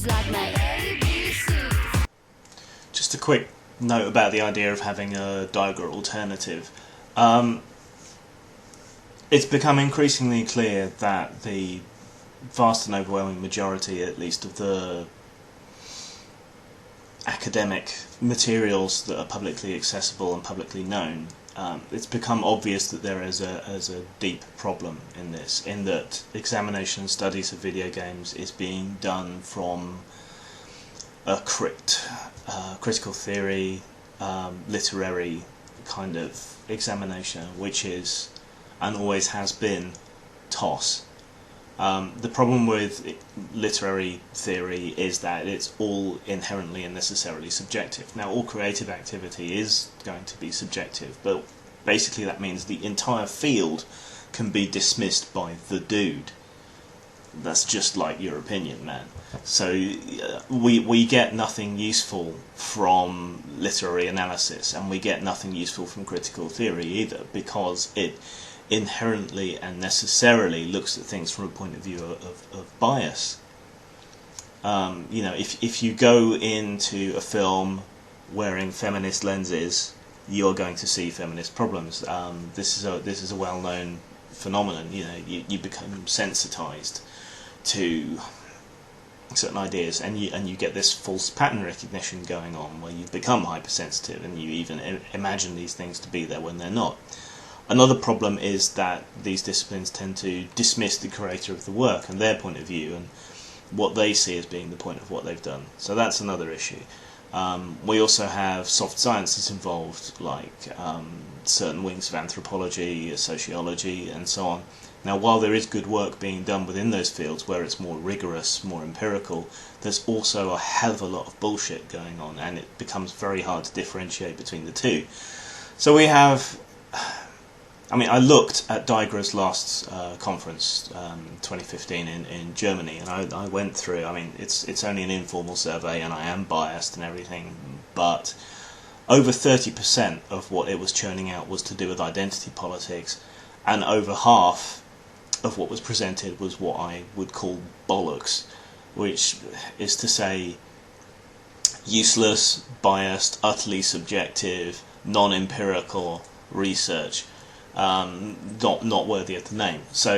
like my ABCs. Just a quick note about the idea of having a DiGRA alternative. It's become increasingly clear that the vast and overwhelming majority, at least, of the academic materials that are publicly accessible and publicly known, it's become obvious that there is a deep problem in this, in that examination and studies of video games is being done from a critical theory, literary kind of examination, which is, and always has been, toss. The problem with literary theory is that it's all inherently and necessarily subjective. Now, all creative activity is going to be subjective, but basically that means the entire field can be dismissed by the dude. That's just like your opinion, man. So we get nothing useful from literary analysis, and we get nothing useful from critical theory either, because it inherently and necessarily looks at things from a point of view of bias. If you go into a film wearing feminist lenses, you're going to see feminist problems. This is a well-known phenomenon. You become sensitized to certain ideas, and you get this false pattern recognition going on, where you become hypersensitive and you even imagine these things to be there when they're not. Another problem is that these disciplines tend to dismiss the creator of the work and their point of view and what they see as being the point of what they've done. So that's another issue. We also have soft sciences involved, like certain wings of anthropology, sociology, and so on. Now, while there is good work being done within those fields where it's more rigorous, more empirical, there's also a hell of a lot of bullshit going on, and it becomes very hard to differentiate between the two. So we have... I looked at DiGRA's last conference, 2015 in Germany, and I went through. It's only an informal survey, and I am biased and everything, but over 30% of what it was churning out was to do with identity politics, and over half of what was presented was what I would call bollocks, which is to say useless, biased, utterly subjective, non-empirical research. Not worthy of the name. So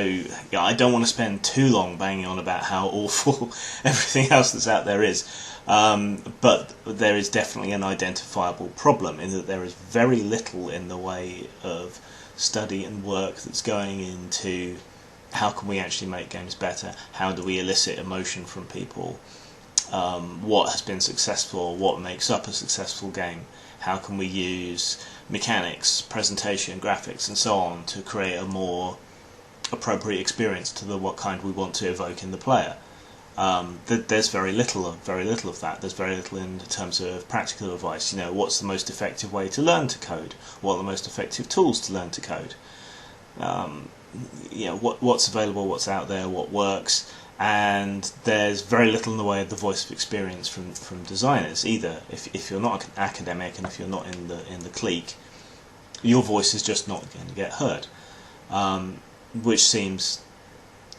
I don't want to spend too long banging on about how awful everything else that's out there is, but there is definitely an identifiable problem in that there is very little in the way of study and work that's going into how can we actually make games better, how do we elicit emotion from people, what has been successful, what makes up a successful game, how can we use mechanics, presentation, graphics, and so on to create a more appropriate experience to what kind we want to evoke in the player. There's very little of that. There's very little in terms of practical advice. What's the most effective way to learn to code? What are the most effective tools to learn to code? What's available, what's out there, what works. And there's very little in the way of the voice of experience from designers either. If you're not an academic and if you're not in the clique, your voice is just not going to get heard, which seems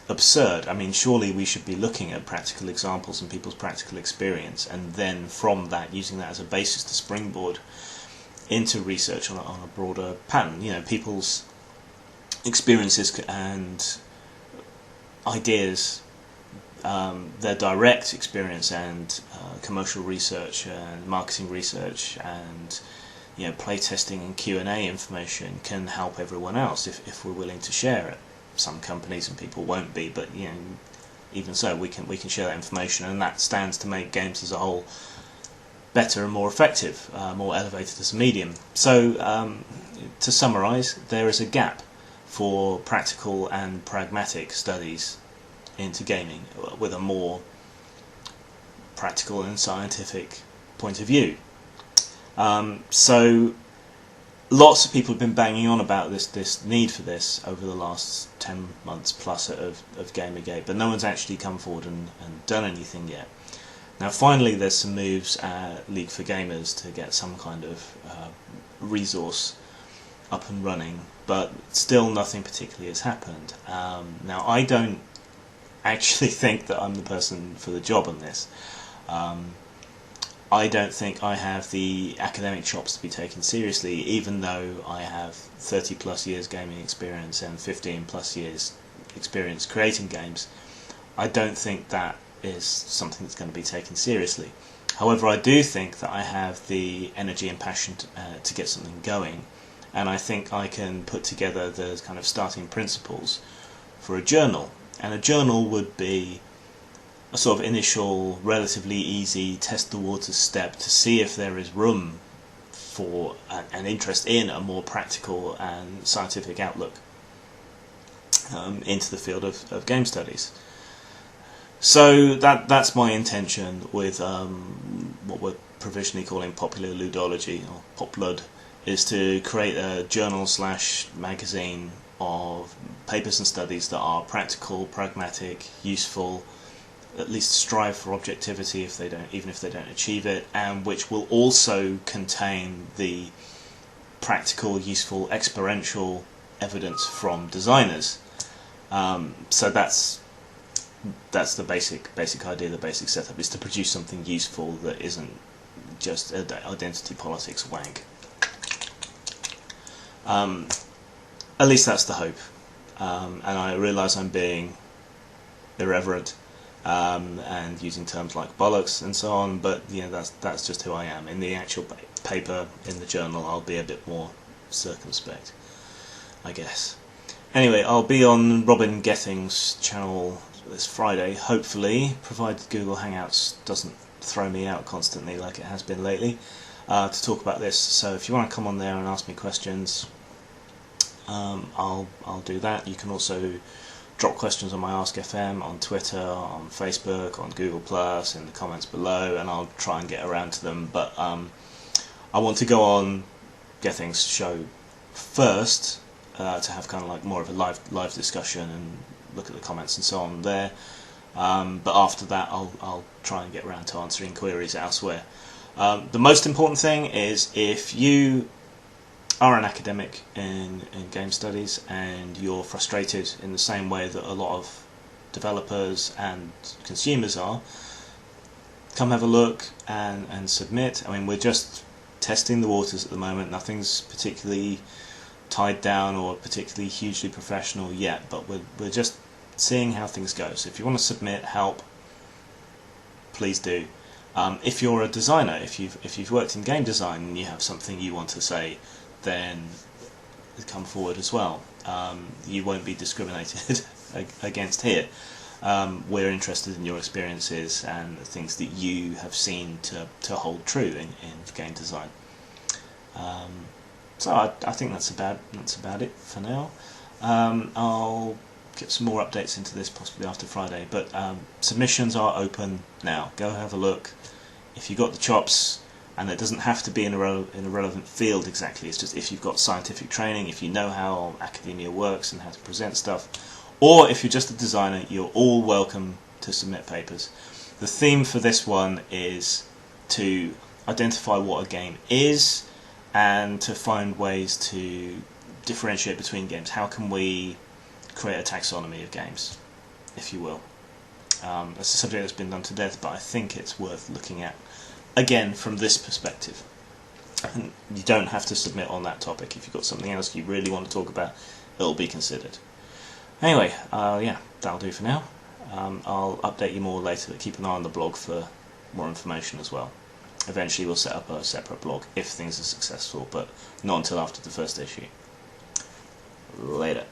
absurd. Surely we should be looking at practical examples and people's practical experience, and then from that using that as a basis to springboard into research on a broader pattern. People's experiences and ideas, their direct experience and commercial research and marketing research and playtesting and Q&A information can help everyone else if we're willing to share it. Some companies and people won't be, but even so, we can share that information, and that stands to make games as a whole better and more effective, more elevated as a medium. So to summarise, there is a gap for practical and pragmatic studies into gaming with a more practical and scientific point of view. So lots of people have been banging on about this need for this over the last 10 months plus of Gamergate, but no one's actually come forward and done anything yet. Now finally there's some moves at League for Gamers to get some kind of resource up and running, but still nothing particularly has happened. Now I don't actually think that I'm the person for the job on this. I don't think I have the academic chops to be taken seriously, even though I have 30 plus years gaming experience and 15 plus years experience creating games. I don't think that is something that's going to be taken seriously. However, I do think that I have the energy and passion to get something going, and I think I can put together the kind of starting principles for a journal. And a journal would be a sort of initial, relatively easy, test the waters step to see if there is room for an interest in a more practical and scientific outlook into the field of game studies. So that's my intention with what we're provisionally calling popular ludology, or poplud, is to create a journal/magazine of papers and studies that are practical, pragmatic, useful, at least strive for objectivity even if they don't achieve it, and which will also contain the practical, useful, experiential evidence from designers. So that's the basic idea, the basic setup, is to produce something useful that isn't just identity politics wank. At least that's the hope. And I realise I'm being irreverent and using terms like bollocks and so on, but that's just who I am. In the actual paper, in the journal, I'll be a bit more circumspect, I guess. Anyway, I'll be on Robin Gething's channel this Friday, hopefully, provided Google Hangouts doesn't throw me out constantly like it has been lately, to talk about this. So if you want to come on there and ask me questions, I'll do that. You can also drop questions on my Ask FM, on Twitter, on Facebook, on Google Plus, in the comments below, and I'll try and get around to them. But I want to go on Gething's show first to have kind of like more of a live discussion and look at the comments and so on there. But after that, I'll try and get around to answering queries elsewhere. The most important thing is, if you are an academic in game studies and you're frustrated in the same way that a lot of developers and consumers are, come have a look and submit. I mean, we're just testing the waters at the moment. Nothing's particularly tied down or particularly hugely professional yet, but we're just seeing how things go. So if you want to submit, help, please do. If you're a designer, if you've worked in game design and you have something you want to say, then come forward as well. You won't be discriminated against here. We're interested in your experiences and the things that you have seen to hold true in game design. So I think that's about it for now. I'll get some more updates into this possibly after Friday, but submissions are open now. Go have a look. If you've got the chops, and it doesn't have to be in a relevant field exactly, it's just if you've got scientific training, if you know how academia works and how to present stuff, or if you're just a designer, you're all welcome to submit papers. The theme for this one is to identify what a game is and to find ways to differentiate between games. How can we create a taxonomy of games, if you will? That's a subject that's been done to death, but I think it's worth looking at again from this perspective. And you don't have to submit on that topic. If you've got something else you really want to talk about, it'll be considered. Anyway, yeah, that'll do for now. I'll update you more later, but keep an eye on the blog for more information as well. Eventually we'll set up a separate blog if things are successful, but not until after the first issue. Later.